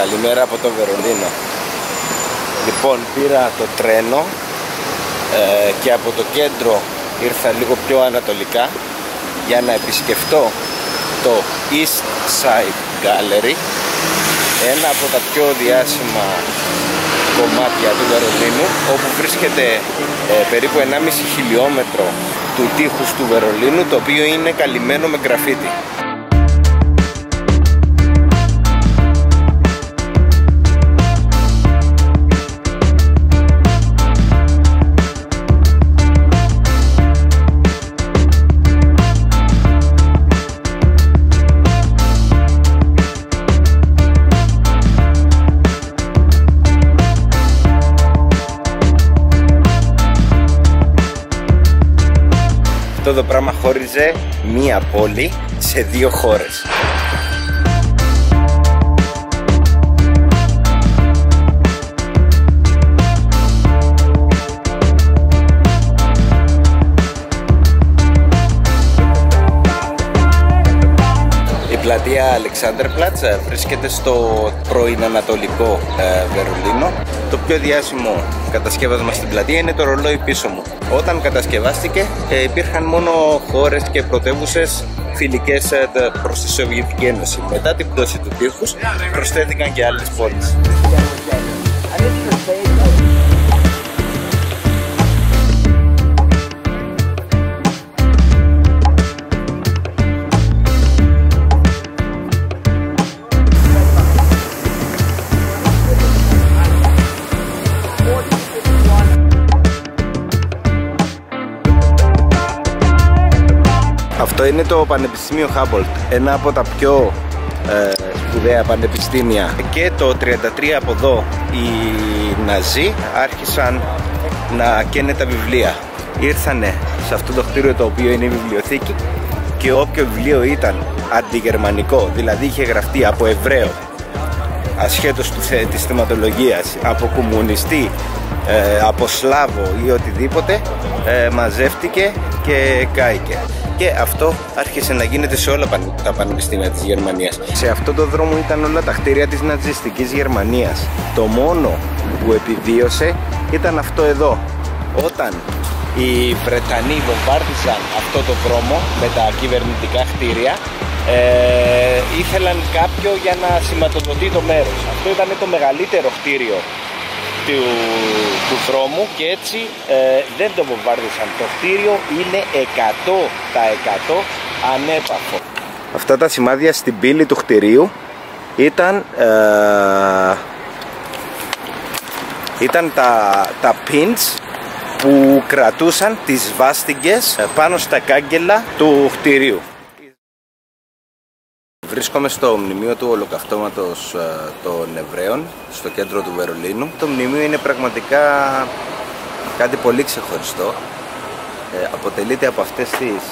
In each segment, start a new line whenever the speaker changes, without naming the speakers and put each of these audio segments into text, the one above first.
Καλημέρα από το Βερολίνο. Λοιπόν, πήρα το τρένο και από το κέντρο ήρθα λίγο πιο ανατολικά για να επισκεφτώ το East Side Gallery, ένα από τα πιο διάσημα κομμάτια του Βερολίνου, όπου βρίσκεται περίπου 1,5 χιλιόμετρο του τείχους του Βερολίνου, το οποίο είναι καλυμμένο με γκραφίτι. Αυτό το πράγμα χώριζε μία πόλη σε δύο χώρες. Η πλατεία Alexanderplatz βρίσκεται στο πρώην ανατολικό Βερολίνο. Το πιο διάσημο κατασκεύασμα στην πλατεία είναι το ρολόι πίσω μου. Όταν κατασκευάστηκε υπήρχαν μόνο χώρες και πρωτεύουσες φιλικές προς τη Σοβιετική Ένωση. Μετά την πτώση του τείχους προσθέθηκαν και άλλες πόλεις. Αυτό είναι το Πανεπιστήμιο Humboldt, ένα από τα πιο σπουδαία πανεπιστήμια. Και το 1933 από εδώ οι Ναζί άρχισαν να καίνε τα βιβλία. Ήρθανε σε αυτό το κτίριο, το οποίο είναι η βιβλιοθήκη, και όποιο βιβλίο ήταν αντιγερμανικό, δηλαδή είχε γραφτεί από Εβραίο, ασχέτως της θεματολογίας, από κομμουνιστή, από Σλάβο ή οτιδήποτε, μαζεύτηκε και κάηκε. Και αυτό άρχισε να γίνεται σε όλα τα πανεπιστήμια της Γερμανίας. Σε αυτό το δρόμο ήταν όλα τα κτίρια της ναζιστικής Γερμανίας. Το μόνο που επιβίωσε ήταν αυτό εδώ. Όταν οι Βρετανοί βομβάρδισαν αυτό το δρόμο με τα κυβερνητικά κτίρια, ήθελαν κάποιο για να σηματοδοτεί το μέρος. Αυτό ήταν το μεγαλύτερο κτίριο του δρόμου και έτσι δεν το βομβάρδισαν. Το κτίριο είναι 100% ανέπαφο. Αυτά τα σημάδια στην πύλη του κτιρίου ήταν τα pins που κρατούσαν τις βάστιγγες πάνω στα κάγκελα του κτιρίου. Βρίσκομαι στο μνημείο του Ολοκαυτώματος των Εβραίων, στο κέντρο του Βερολίνου. Το μνημείο είναι πραγματικά κάτι πολύ ξεχωριστό. Αποτελείται από αυτές τις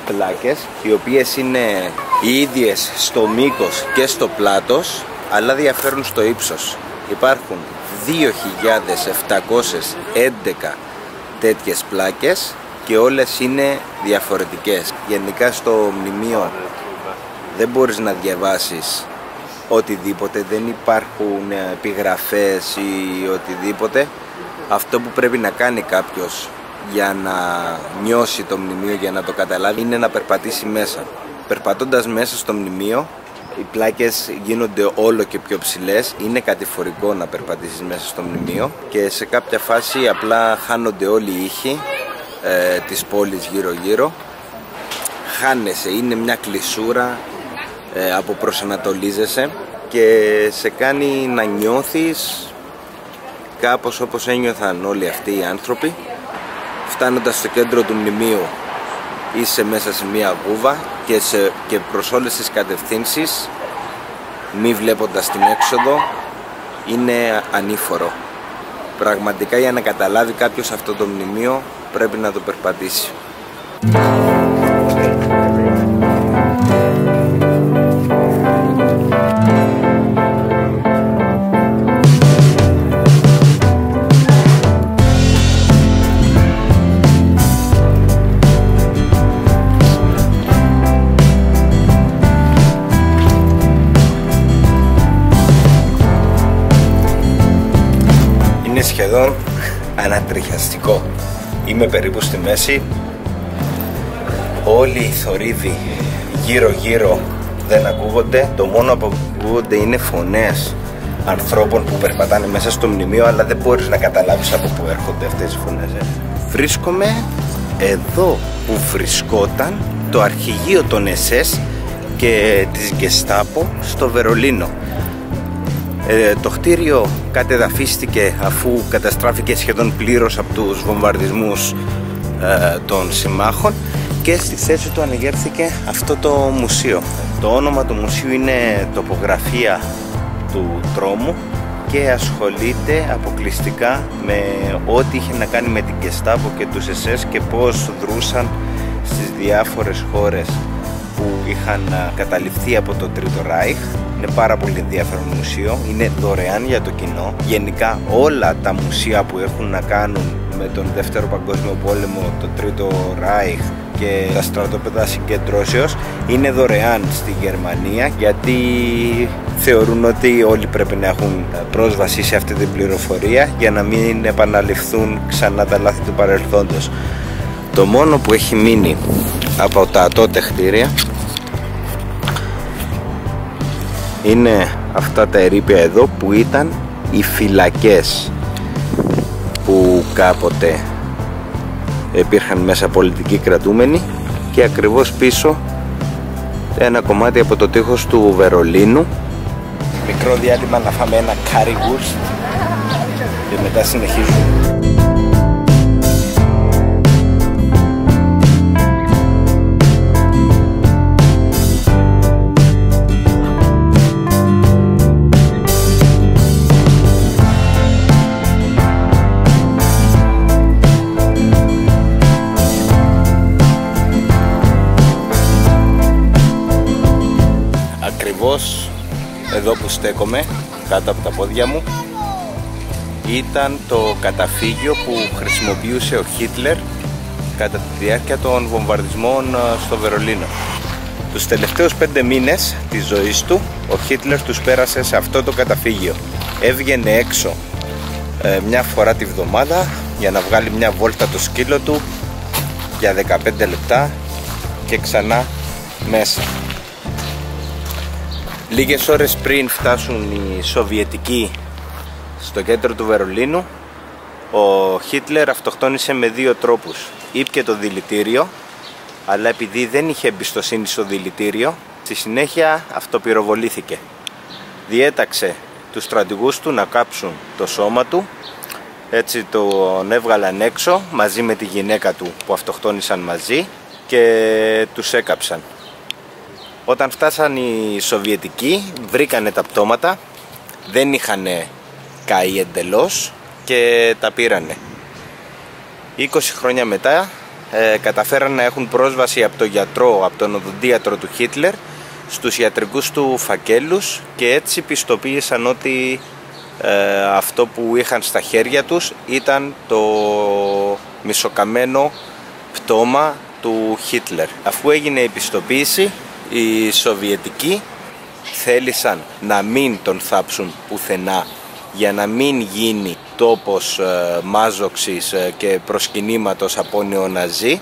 πλάκες, οι οποίες είναι οι ίδιες στο μήκος και στο πλάτος, αλλά διαφέρουν στο ύψος. Υπάρχουν 2.711 τέτοιες πλάκες και όλες είναι διαφορετικές. Γενικά στο μνημείο δεν μπορείς να διαβάσεις οτιδήποτε, δεν υπάρχουν επιγραφές ή οτιδήποτε. Αυτό που πρέπει να κάνει κάποιος για να νιώσει το μνημείο, για να το καταλάβει, είναι να περπατήσει μέσα. Περπατώντας μέσα στο μνημείο, οι πλάκες γίνονται όλο και πιο ψηλές. Είναι κατηφορικό να περπατήσεις μέσα στο μνημείο και σε κάποια φάση απλά χάνονται όλοι οι ήχοι της πόλης γύρω-γύρω. Χάνεσαι, είναι μια κλεισούρα, αποπροσανατολίζεσαι και σε κάνει να νιώθεις κάπως όπως ένιωθαν όλοι αυτοί οι άνθρωποι. Φτάνοντας στο κέντρο του μνημείου είσαι μέσα σε μια γούβα και προς όλες τις κατευθύνσεις, μη βλέποντας την έξοδο, είναι ανήφορο. Πραγματικά για να καταλάβει κάποιος αυτό το μνημείο πρέπει να το περπατήσει. σχεδόν ανατριχιαστικό. Είμαι περίπου στη μέση. Όλοι οι θορύβοι γύρω γύρω δεν ακούγονται. Το μόνο που ακούγονται είναι φωνές ανθρώπων που περπατάνε μέσα στο μνημείο, αλλά δεν μπορείς να καταλάβεις από πού έρχονται αυτές οι φωνές. Βρίσκομαι εδώ που βρισκόταν το αρχηγείο των SS και της Γκεστάπο στο Βερολίνο. Το κτίριο κατεδαφίστηκε αφού καταστράφηκε σχεδόν πλήρως από τους βομβαρδισμούς των συμμάχων και στη θέση του ανεγέρθηκε αυτό το μουσείο. Το όνομα του μουσείου είναι τοπογραφία του τρόμου και ασχολείται αποκλειστικά με ό,τι είχε να κάνει με την Γκεστάπο και τους SS και πώς δρούσαν στις διάφορες χώρες που είχαν καταληφθεί από το Τρίτο Ράιχ. Είναι πάρα πολύ ενδιαφέρον μουσείο, είναι δωρεάν για το κοινό. Γενικά όλα τα μουσεία που έχουν να κάνουν με τον Δεύτερο Παγκόσμιο Πόλεμο, το Τρίτο Ράιχ και τα στρατόπεδα συγκεντρώσεως είναι δωρεάν στη Γερμανία, γιατί θεωρούν ότι όλοι πρέπει να έχουν πρόσβαση σε αυτή την πληροφορία για να μην επαναληφθούν ξανά τα λάθη του παρελθόντος. Το μόνο που έχει μείνει από τα τότε κτίρια είναι αυτά τα ερείπια εδώ που ήταν οι φυλακές που κάποτε υπήρχαν μέσα πολιτικοί κρατούμενοι, και ακριβώς πίσω ένα κομμάτι από το τείχος του Βερολίνου. Μικρό διάλειμμα να φάμε ένα currywurst και μετά συνεχίζουμε. Ακριβώς εδώ που στέκομαι κάτω από τα πόδια μου ήταν το καταφύγιο που χρησιμοποιούσε ο Χίτλερ κατά τη διάρκεια των βομβαρδισμών στο Βερολίνο. Τους τελευταίους 5 μήνες της ζωής του ο Χίτλερ τους πέρασε σε αυτό το καταφύγιο. Έβγαινε έξω μια φορά τη βδομάδα για να βγάλει μια βόλτα το σκύλο του για 15 λεπτά και ξανά μέσα. Λίγες ώρες πριν φτάσουν οι Σοβιετικοί στο κέντρο του Βερολίνου, ο Χίτλερ αυτοκτόνησε με 2 τρόπους. Ήπιε το δηλητήριο, αλλά επειδή δεν είχε εμπιστοσύνη στο δηλητήριο, στη συνέχεια αυτοπυροβολήθηκε. Διέταξε τους στρατηγούς του να κάψουν το σώμα του, έτσι τον έβγαλαν έξω μαζί με τη γυναίκα του που αυτοκτόνησαν μαζί και τους έκαψαν. Όταν φτάσαν οι Σοβιετικοί βρήκανε τα πτώματα, δεν είχαν καεί εντελώς και τα πήρανε. 20 χρόνια μετά καταφέραν να έχουν πρόσβαση από τον γιατρό, από τον οδοντίατρο του Χίτλερ στους ιατρικούς του φακέλους και έτσι πιστοποίησαν ότι αυτό που είχαν στα χέρια τους ήταν το μισοκαμμένο πτώμα του Χίτλερ. Αφού έγινε η πιστοποίηση, οι Σοβιετικοί θέλησαν να μην τον θάψουν πουθενά για να μην γίνει τόπος μάζοξης και προσκυνήματος από νεοναζί.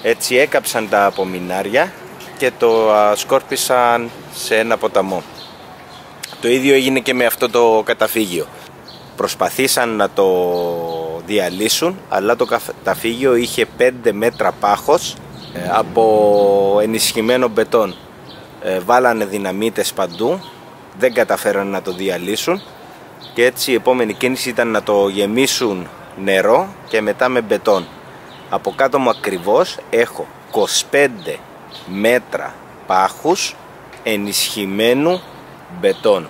Έτσι έκαψαν τα απομεινάρια και το σκόρπισαν σε ένα ποταμό. Το ίδιο έγινε και με αυτό το καταφύγιο. Προσπαθήσαν να το διαλύσουν, αλλά το καταφύγιο είχε 5 μέτρα πάχος από ενισχυμένο μπετόν. Βάλανε δυναμίτες παντού, δεν καταφέραν να το διαλύσουν και έτσι η επόμενη κίνηση ήταν να το γεμίσουν νερό και μετά με μπετόν. Από κάτω μου ακριβώς έχω 25 μέτρα πάχους ενισχυμένου μπετόν.